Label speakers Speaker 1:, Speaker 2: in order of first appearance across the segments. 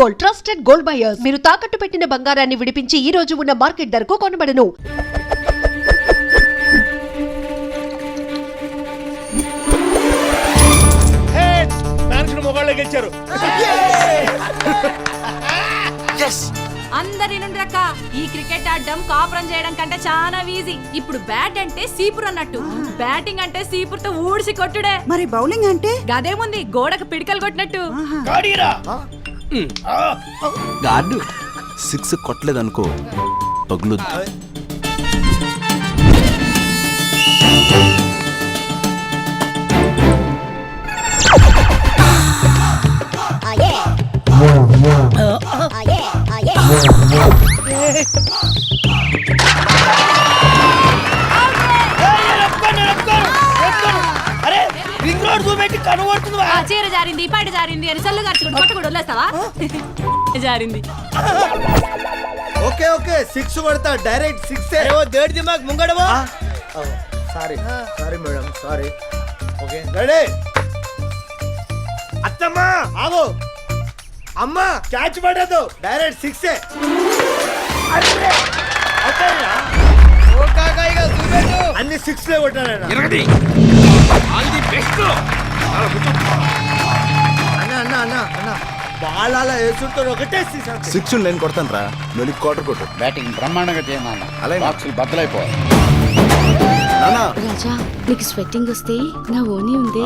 Speaker 1: Gold, trusted gold buyers. మీరు తాకట్టు పెట్టిన బంగారాన్ని విడిపించి ఈ రోజు ఉన్న మార్కెట్ ధరకు కొనబడను.
Speaker 2: అందరి నుండ్రక్క ఈ క్రికెట్ ఆడడం కాపురం చేయడం కంటే చాలా ఈజీ. ఇప్పుడు బ్యాట్ అంటే సీపురు అన్నట్టు, బ్యాటింగ్ అంటే సీపురుతో ఊడిసి కొట్టుడే.
Speaker 3: మరి బౌలింగ్ అంటే
Speaker 2: గదేముంది, గోడకు పిడికలు కొట్టినట్టు.
Speaker 4: గాడు 6 కొట్టలేదనుకో పగులుద్దు.
Speaker 2: చీర జారింది, పైట జారింది అని సల్లు గార్చుకుని కొట్ట కూడా వదిలేస్తావా? జారింది.
Speaker 5: ఓకే ఓకే 6 కొడతా, డైరెక్ట్ 6. దేడ్ దిమాగ్ ముంగడవా. Sorry sorry madam, sorry. Okay ready. అత్తమ్మా ఆగో, అమ్మా క్యాచ్ పడదు, డైరెక్ట్ 6. అన్ని 6 కొట్టాను అన్న అన్న అన్న అన్న బాల్ అలా వేసుకుంటారు. ఒకటే
Speaker 4: 6 నేను కొడతాను రా, నువ్వు క్వార్టర్ కొట్టు.
Speaker 6: బ్యాటింగ్ బ్రహ్మాండంగా చేయమన్నా, అలాగే బాక్సులు బద్దలైపోవాలి.
Speaker 7: రాజా, నీకు స్వెట్టింగ్ వస్తే నా ఓనీ ఉంది,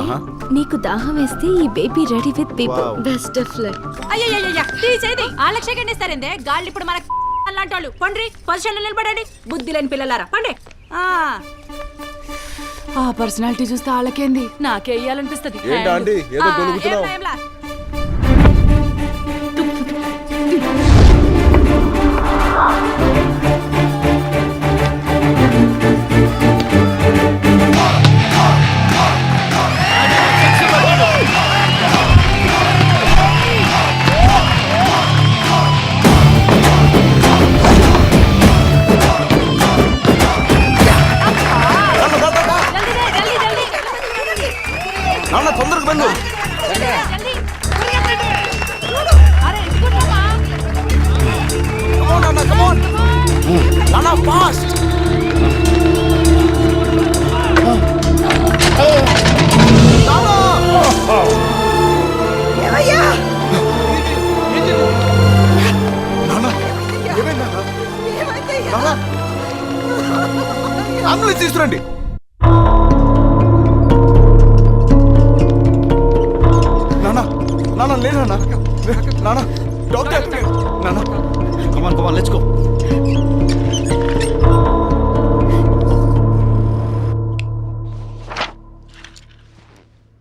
Speaker 7: నీకు దాహం వేస్తే ఈ baby ready with people. Best of luck.
Speaker 2: అయ్యయ్యయ్య తీసేది ఆళ్ళకి సెకండ్ ఇస్తారందే. గాళ్ళు ఇప్పుడు మనకు అలాంటి వాళ్ళు పండ్రి పొజిషన్ నిలబడండి. బుద్ధి లేని పిల్లలారా పండి. ఆ పర్సనాలిటీ చూస్తే వాళ్ళకేంది, నాకే వేయాలనిపిస్తుంది.
Speaker 4: తొందరగా బందు. అంబులెన్స్ తీసుకురండి. నానా లేదా నానా, డాక్టర్ నానా, కమాన్ కమాన్ లెట్స్ గో.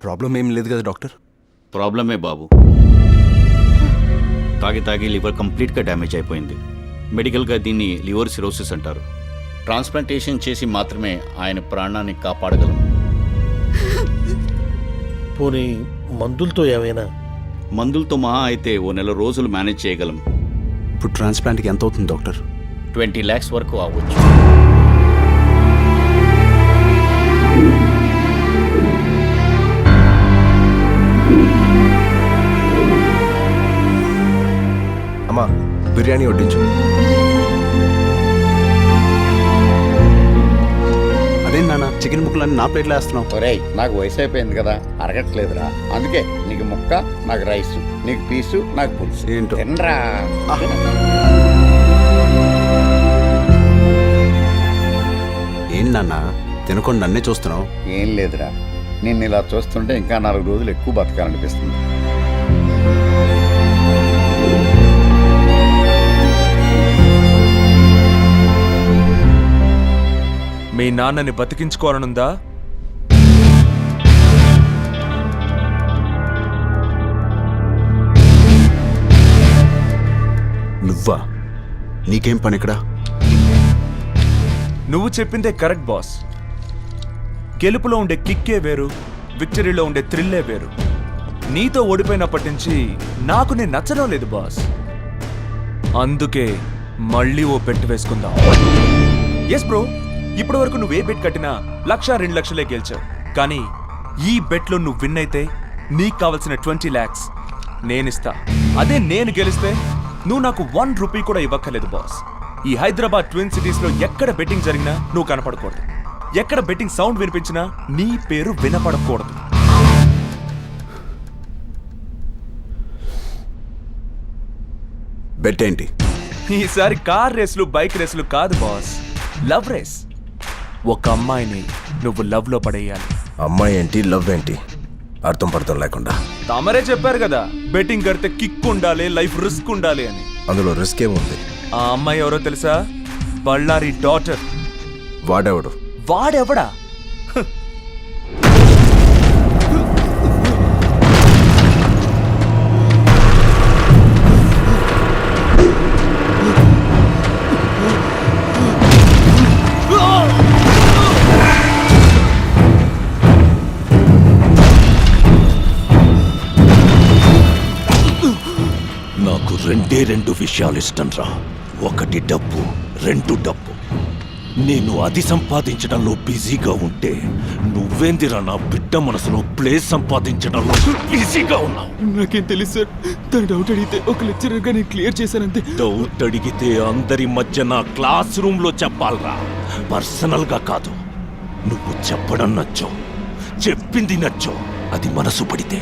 Speaker 4: ప్రాబ్లం ఏం లేదు కదా డాక్టర్?
Speaker 8: ప్రాబ్లమే బాబు, తాగి తాగి లివర్ కంప్లీట్గా డ్యామేజ్ అయిపోయింది. మెడికల్గా దీన్ని లివర్ సిరోసిస్ అంటారు. ట్రాన్స్ప్లాంటేషన్ చేసి మాత్రమే ఆయన ప్రాణాన్ని కాపాడగలం.
Speaker 5: పోనీ మందులతో ఏమైనా?
Speaker 8: మందులతో మహా అయితే ఓ నెల రోజులు మేనేజ్ చేయగలం.
Speaker 4: ఇప్పుడు ట్రాన్స్ప్లాంట్కి ఎంత అవుతుంది డాక్టర్?
Speaker 8: 20 lakhs వరకు అవ్వచ్చు.
Speaker 4: అమ్మా బిర్యానీ వడ్డించు. అదేం నాన్న చికెన్ ముక్కలన్నీ నా ప్లేట్లో వేస్తున్నావు?
Speaker 6: ఒరేయ్, నాకు వయసు అయిపోయింది కదా, అరగట్లేదురా. అందుకే నీకు ముక్క, నాకు రైస్, నీకు పీసు, నాకు పులుసు.
Speaker 4: ఏంటో
Speaker 6: తినరా.
Speaker 4: ఏం నాన్న తినకుండా నన్నే చూస్తున్నావు?
Speaker 6: ఏం లేదురా, నిన్ను ఇలా చూస్తుంటే ఇంకా 4 రోజులు ఎక్కువ బతకాలనిపిస్తుంది.
Speaker 9: మీ నాన్నని బతికించుకోవాలనుందా?
Speaker 4: నువ్వా? నీకేం పని ఇక్కడ?
Speaker 9: నువ్వు చెప్పిందే కరెక్ట్ బాస్. గెలుపులో ఉండే కిక్కే వేరు, విక్టరీలో ఉండే థ్రిల్లే వేరు. నీతో ఓడిపోయినప్పటి నుంచి నాకు నేను నచ్చడం లేదు బాస్. అందుకే మళ్ళీ ఓ బెట్ వేసుకుందాం. ఎస్ బ్రో, ఇప్పటి వరకు నువ్వే బెట్ కట్టినా 1,00,000 2 లక్షలే గెలిచావు. కానీ ఈ బెట్లో నువ్వు విన్ అయితే నీకు కావలసిన 20 lakhs నేనిస్తా. అదే నేను గెలిస్తే నువ్వు నాకు 1 రూపీ కూడా ఇవ్వక్కర్లేదు బాస్. ఈ హైదరాబాద్ ట్విన్ సిటీస్ లో ఎక్కడ బెట్టింగ్ జరిగినా నువ్వు కనపడకూడదు, ఎక్కడ బెట్టింగ్ సౌండ్ వినిపించినా నీ పేరు వినపడకూడదు.
Speaker 4: బెట్ ఏంటి?
Speaker 9: ఈసారి కార్ రేసులు బైక్ రేసులు కాదు బాస్, లవ్ రేస్. ఒక అమ్మాయిని నువ్వు లవ్ లో పడేయాలి.
Speaker 4: అమ్మాయి ఏంటి, లవ్ ఏంటి, అర్థం పర్థం లేకుండా.
Speaker 9: తమరే చెప్పారు కదా బెట్టింగ్ కడితే కిక్ ఉండాలి, లైఫ్ రిస్క్ ఉండాలి అని.
Speaker 4: అందులో రిస్క్ ఏముంది?
Speaker 9: ఆ అమ్మాయి ఎవరో తెలుసా? బళ్ళారి డాటర్.
Speaker 4: వాడెవడు?
Speaker 9: వాడెవడా?
Speaker 3: నాకు రెండు విషయాలు ఇష్టం రా. ఒకటి డబ్బు, 2 డబ్బు. నేను అది సంపాదించడంలో బిజీగా ఉంటే నువ్వేందిరా నా బిడ్డ మనసులో ప్లేస్ సంపాదించడంలో బిజీగా ఉన్నావు.
Speaker 4: నాకేం తెలుసు సార్, తన డౌట్ అడిగితే ఒక లెక్చరర్ గా నేను క్లియర్ చేశానంతే.
Speaker 3: డౌట్ అడిగితే అందరి మధ్య నా క్లాస్ రూమ్ లో చెప్పాలరా, పర్సనల్ గా కాదు. నువ్వు చెప్పడం నచ్చో, చెప్పింది నచ్చో, అది మనసు పడితే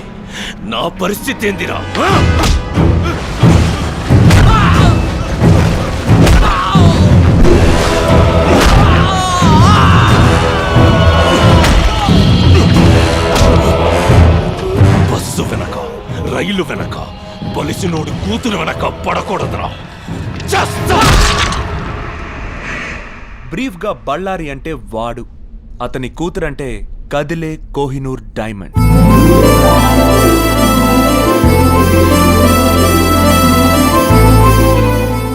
Speaker 3: నా పరిస్థితి ఏందిరా? బస్సు వెనక, రైలు వెనక, బలిసినోడు కూతురు వెనక పడకూడదురా.
Speaker 9: బ్రీఫ్ గా బళ్ళారి అంటే వాడు, అతని కూతురంటే కదిలే కోహినూర్ డైమండ్.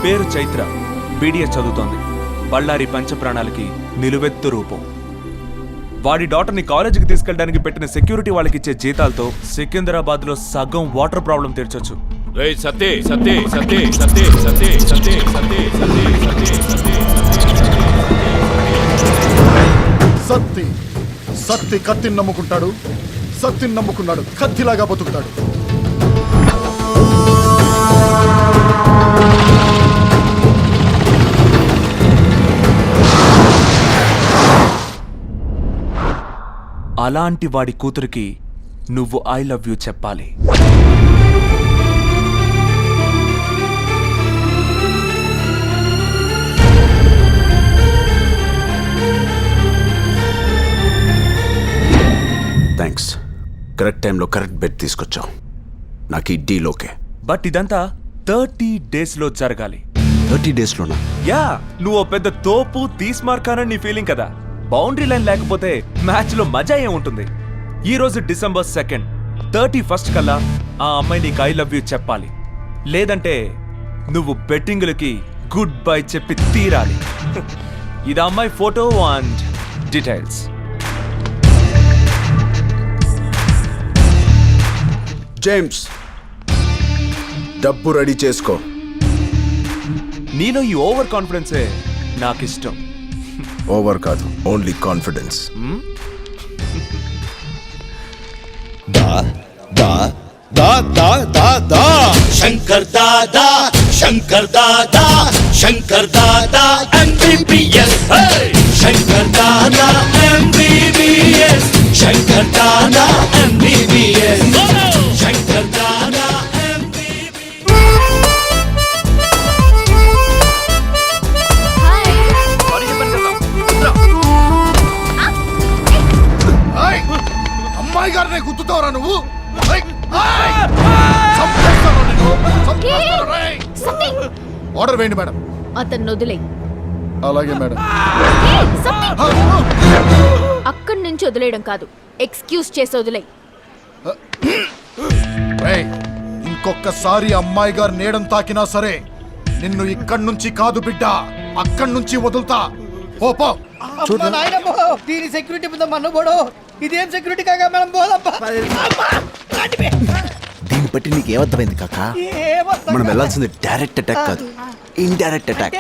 Speaker 9: పేరు చైత్ర, బీడిఎస్ చదువుతోంది. బళ్ళారి పంచప్రాణాలకి నిలువెత్తు రూపం. వాడి డాటర్ని కాలేజీకి తీసుకెళ్ళడానికి పెట్టిన సెక్యూరిటీ వాళ్ళకి ఇచ్చే జీతాలతో సికింద్రాబాద్ లో సగం వాటర్ ప్రాబ్లం తీర్చొచ్చు.
Speaker 10: సత్తి కత్తిని నమ్ముకుంటాడు, సత్తిని నమ్ముకున్నాడు కత్తిలాగా బతుకుతాడు.
Speaker 9: అలాంటి వాడి కూతురికి నువ్వు ఐ లవ్ యూ చెప్పాలి.
Speaker 4: థ్యాంక్స్, కరెక్ట్ టైంలో కరెక్ట్ బెట్ తీసుకొచ్చావు. నాకు ఈ డీల్ ఓకే.
Speaker 9: బట్ ఇదంతా 30 days లో జరగాలి.
Speaker 4: 30 daysలోనా?
Speaker 9: యా, నువ్వు పెద్ద తోపు తీస్మార్కానని నీ ఫీలింగ్ కదా. బౌండరీ లైన్ లేకపోతే మ్యాచ్ లో మజా ఏముంటుంది? ఈ రోజు December 2nd, 31st కల్లా ఆ అమ్మాయి నీకు ఐ లవ్ యూ చెప్పాలి. లేదంటే నువ్వు బెట్టింగులకి గుడ్ బై చెప్పి తీరాలి. ఇది అమ్మాయి ఫోటో అండ్ డీటెయిల్స్.
Speaker 4: జేమ్స్, డబ్బు రెడీ చేసుకో.
Speaker 9: నీలో ఈ ఓవర్ కాన్ఫిడెన్సే నాకు ఇష్టం.
Speaker 4: ఓవర్ కాదు, only confidence.
Speaker 3: Shankar Dada, Shankar Dada, Shankar Dada MBBS. Shankar Dada MBBS, Shankar Dada MBBS, Shankar Dada
Speaker 10: అమ్మాయి గారిని గుర్తుతావరా నువ్వు? ఆర్డర్ వేయండి మేడం.
Speaker 7: అతన్ని వదిలే.
Speaker 10: అలాగే మేడం.
Speaker 7: అక్కడి నుంచి వదిలేయడం కాదు, ఎక్స్క్యూజ్ చేసి వదిలే.
Speaker 10: ఇంకొకసారి అమ్మాయి గారు నేడం తాకినా సరే నిన్ను ఇక్కడి నుంచి కాదు బిడ్డ, అక్కడి నుంచి వదులుతా. ఓపో
Speaker 5: దీని సెక్యూరిటీ మన్నుబోడు. ఇదేం సెక్యూరిటీ కాగా మనం పోదప్పా.
Speaker 4: దీన్ని బట్టి నీకు ఏమర్థమైంది కాకా? మనం వెళ్ళాల్సింది డైరెక్ట్ అటాక్ కాదు, indirect attack.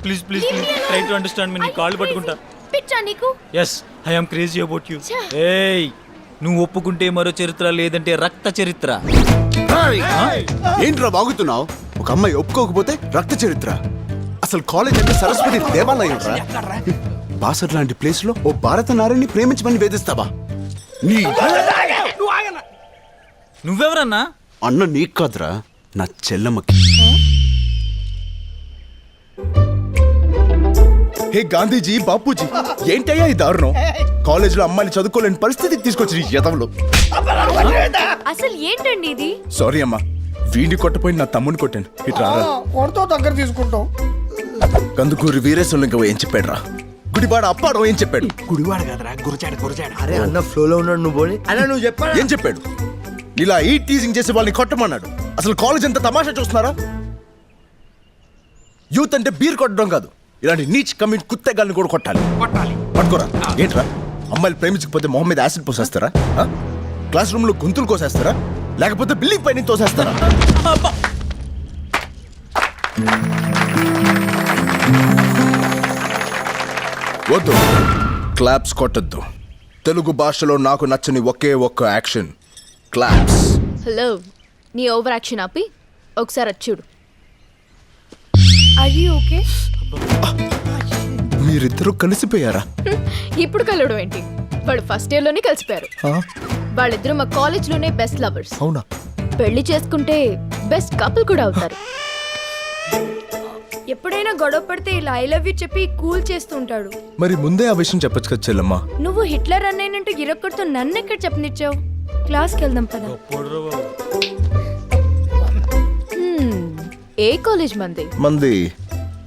Speaker 11: Please please please try to understand me. నీ కాళ్ళు పట్టుకుంటా.
Speaker 7: పిచ్చా నీకు?
Speaker 11: Yes, I am crazy about you. ఏయ్, నువ్వు ఒప్పుకుంటే మరో చరిత్ర, లేదంటే రక్త చరిత్ర.
Speaker 4: ఏంట్రా బాగుతున్నావు? ఒక అమ్మాయి ఒప్పుకోకపోతే రక్త చరిత్ర. అసలు కాలేజ్ అంటే సరస్వతి దేవాలయం రా. బాసర్ లాంటి ప్లేస్ లో ఓ భారత నారిని ప్రేమించమని వేధిస్తావా? నీ
Speaker 11: నువ్వెవరన్నా?
Speaker 4: అన్న నీకు కాదురా, నా చెల్లమ్మకి. హే గాంధీజీ, బాపూజీ, ఏంటయ్యా ఈ దారుణం? కాలేజ్ లో అమ్మాయిని చదువుకోలేని పరిస్థితికి తీసుకొచ్చి యదవులు.
Speaker 7: అసలు ఏంటండి ఇది?
Speaker 4: సారీ అమ్మా, వీడిని కొట్టపోయి నా తమ్ముని కొట్టాను. ఇట్రా
Speaker 5: కొడుతో దగ్గర తీసుకుంటాం.
Speaker 4: కందుకూరి వీరేశ్వరంగా ఏం చెప్పాడు రా? గుడివాడ అప్పాడు ఏం చెప్పాడు?
Speaker 5: గుడివాడ కదరా, గురచాడ. అరే అన్న ఫ్లోలో ఉన్నాడు, నువ్వు పోనీ. అన్న నువ్వు చెప్పా.
Speaker 4: ఏం చెప్పాడు? ఇలా ఈ టీజింగ్ చేసే వాళ్ళని కొట్టమన్నాడు. అసలు కాలేజ్ ఎంత తమాషా చూస్తున్నారా? యూత్ అంటే బీర్ కొట్టడం కాదు, ఇలాంటి నీచ్ కమిట్ కుత్తెగాల్ని కూడా కొట్టాలి. పట్టుకోరా. ఏంట్రా, అమ్మాయిలు ప్రేమించకపోతే మొహం మీద యాసిడ్ పోసేస్తారా? క్లాస్ రూమ్ లో గొంతులు కోసేస్తారా? లేకపోతే బిల్డింగ్ పైన తోసేస్తారా? వద్దు, క్లాప్స్ కొట్టద్దు. తెలుగు భాషలో నాకు నచ్చని ఒకే ఒక్క యాక్షన్, క్లాప్స్.
Speaker 7: హలో, నీ ఓవర్ యాక్షన్ ఆపి ఒకసారి చూడు. అది ఓకే.
Speaker 4: మీరిద్దరూ కలిసిపోయారా?
Speaker 7: ఇప్పుడు కలవడం ఏంటి? వాళ్ళు ఫస్ట్ ఇయర్ లోనే కలిసిపోయారు. వాళ్ళిద్దరూ మా కాలేజ్ లోనే బెస్ట్ లవర్స్.
Speaker 4: అవునా?
Speaker 7: పెళ్లి చేసుకుంటే బెస్ట్ కపుల్ కూడా అవుతారు.
Speaker 12: ఎప్పుడైనా గొడవ పడితే ఇలా ఐ లవ్ యూ చెప్పి కూల్ చేస్తూ ఉంటాడు.
Speaker 4: మరి ముందే ఆ విషయం చెప్పొచ్చు కదా చెల్లమ్మా.
Speaker 12: నువ్వు హిట్లర్ అన్నయ్యనంటూ ఇరొక్కడితో నన్ను ఎక్కడ చెప్పనిచ్చావు? క్లాస్కి వెళ్దాం పద.
Speaker 7: ఏ కాలేజ్ మంది?
Speaker 4: మంది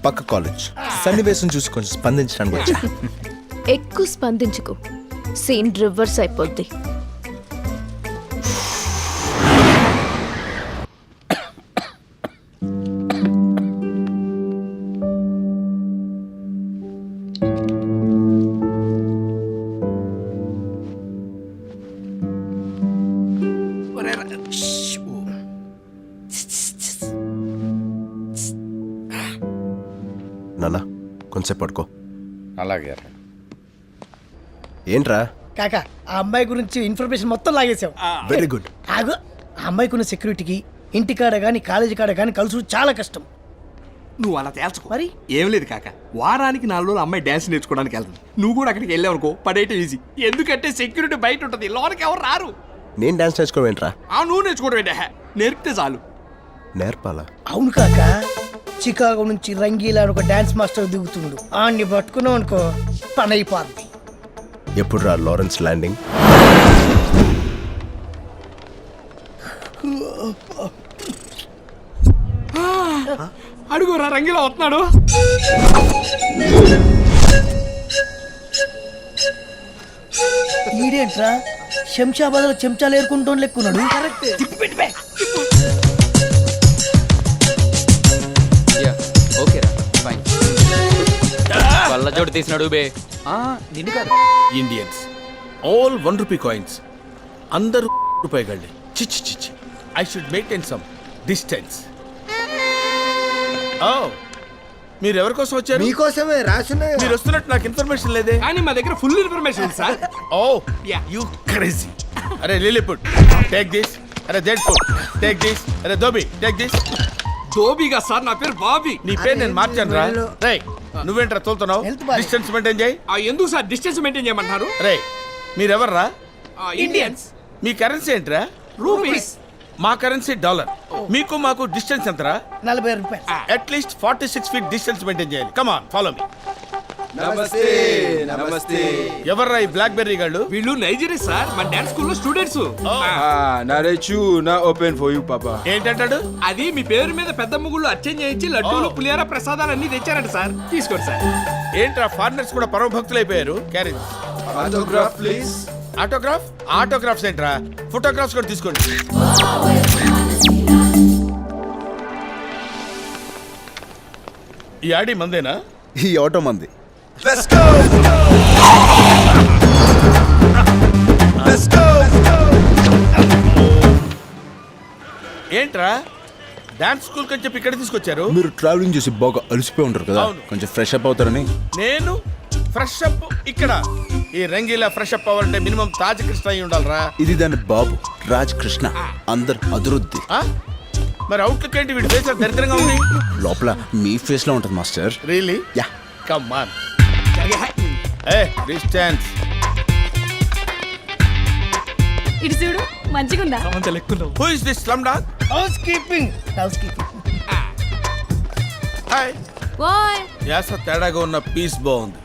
Speaker 4: పక్క కాలేజ్. సన్నివేశం చూసి కొంచెం స్పందించడానికి వచ్చా.
Speaker 7: ఎక్కువ స్పందించుకో, సీన్ రివర్స్ అయిపోద్ది.
Speaker 4: నాన్న కొంచెం పడుకో.
Speaker 6: అలాగే.
Speaker 4: ఏంట్రా?
Speaker 5: కాక ఆ అమ్మాయి గురించి ఇన్ఫర్మేషన్ మొత్తం లాగేసావు.
Speaker 4: Very good.
Speaker 5: ఆగు, ఆ అమ్మాయికి ఉన్న సెక్యూరిటీకి ఇంటికాడ కానీ కాలేజీ కాడ కానీ కలుసు చాలా కష్టం.
Speaker 13: నువ్వు అలా తేల్చుకో.
Speaker 5: మరి
Speaker 13: ఏం లేదు కాక, వారానికి 4 రోజులు అమ్మాయి డ్యాన్స్ నేర్చుకోవడానికి వెళ్తుంది. నువ్వు కూడా అక్కడికి వెళ్ళావు అనుకో, పడేయటం ఈజీ. ఎందుకంటే సెక్యూరిటీ బయట ఉంటుంది, లోనికి ఎవరు రారు.
Speaker 4: నేను డాన్స్ నేర్చుకోవేంట్రా?
Speaker 13: నువ్వు నేర్చుకోవడం ఏంటా? నేర్పితే చాలు.
Speaker 4: నేర్పాలా?
Speaker 5: అవును కాక, చికాగో నుంచి రంగీలా అని ఒక డాన్స్ మాస్టర్ దిగుతుండు. ఆడిని పట్టుకున్నావు అనుకో పని అయిపోద్ది.
Speaker 4: ఎప్పుడు రా లారెన్స్ ల్యాండింగ్?
Speaker 13: అడుగురా, రంగిలో వస్తున్నాడు.
Speaker 5: ఈడేంట్రా శంషాబాద్ లో చెంచాలు ఏరుకుంటూ లెక్కున్నాడు.
Speaker 11: చోటు తీసినాడు బే.
Speaker 3: నిన్ను కాదు, ఇండియన్స్ ఆల్ 1 రూపీ కాయిన్స్. అందరూ రూపాయగళ్ళే. చిచ్చి చిచ్చి, I should maintain some distance. ఓ, మీరు ఎవరి కోసం వచ్చారు?
Speaker 5: మీకోసమే రాసున్నాయి.
Speaker 3: మీరు వస్తున్నట్టు నాకు ఇన్ఫర్మేషన్ లేదే.
Speaker 13: కానీ మా దగ్గర full information sir.
Speaker 3: Oh you crazy. అరే లిలీపుట్, టేక్ దిస్. అరే జెడ్పుట్, టేక్ దిస్. అరే దోబి, టేక్ దిస్.
Speaker 13: దోబిగా సార్, నా పేరు బాబీ.
Speaker 3: నీ పేరు నేను మార్చాను రా. రే, నువ్వేంట్రా తోలుతున్నావు? డిస్టెన్స్ మెయింటైన్ చేయి.
Speaker 13: ఎందుకు సార్ డిస్టెన్స్ మెయింటైన్ చేయమంటున్నారు?
Speaker 3: రే, మీరెవర్రా?
Speaker 13: ఇండియన్స్.
Speaker 3: మీ కరెన్సీ ఏంట్రా?
Speaker 13: రూపీస్.
Speaker 3: మా కరెన్సీ డాలర్. మీకు మాకు డిస్టెన్స్ ఎంతరా?
Speaker 5: 40 రూపాయలు.
Speaker 3: అట్లీస్ట్ 46 ఫీట్ డిస్టెన్స్ మెయింటైన్ చేయాలి. Come on, follow me.
Speaker 13: నమస్తే. నమస్తే.
Speaker 3: ఎవర్రా ఈ బ్లాక్ బెర్రీ గాళ్ళు?
Speaker 13: వీళ్ళు నైజీరియా సార్, మన డాన్స్ స్కూల్లో స్టూడెంట్స్.
Speaker 3: ఏంటంటాడు?
Speaker 13: అది మీ పేరు మీద పెద్ద ముగ్గులు అర్చన చేయించి లడ్డూలు, పులిహార, ప్రసాదాలు అన్ని తెచ్చారంట సార్. తీసుకోండి సార్.
Speaker 3: ఏంట్రా ఫారినర్స్ కూడా పరమ భక్తులు అయిపోయారు? Carriage.
Speaker 13: Autograph please.
Speaker 3: Autograph? Autographs ఏంట్రా? ఫోటోగ్రాఫ్స్ కూడా తీసుకోండి. ఈ ఆడి మందేనా?
Speaker 4: ఈ ఆటో మంది.
Speaker 3: ఏంట్రా డాన్స్ స్కూల్ అని చెప్పి ఇక్కడ తీసుకొచ్చారు?
Speaker 4: మీరు ట్రావెలింగ్ చేసి బాగా అలసిపోయి ఉంటారు కదా, కొంచెం ఫ్రెష్ అప్ అవుతారని.
Speaker 3: నేను
Speaker 5: ఫ్రెష్ అప్ ఇక్కడ ఈ రంగీలా ఫ్రెష్ అప్ అవ్వాలంటే మినిమం తాజ్ కృష్ణ అయి ఉండాలరా.
Speaker 4: ఇది దాని బాబు రాజ్ కృష్ణ అందరు అదురుద్ది.
Speaker 5: ఆ? మరి అవుట్లుక్ ఏంటి వీడి ఫేస్ దరిద్రంగా ఉంది.
Speaker 4: లోపల మీ ఫేస్ లో ఉంటుంది master.
Speaker 5: Really?
Speaker 4: Yeah.
Speaker 5: Come on. A distance.
Speaker 2: ఇటు చూడు మంచిగుందా?
Speaker 5: Who is this slum dog?
Speaker 13: House keeping.
Speaker 5: Hi.
Speaker 2: ఓయ్
Speaker 5: యాస తేడాగా ఉన్న పీస్ బాగుంది.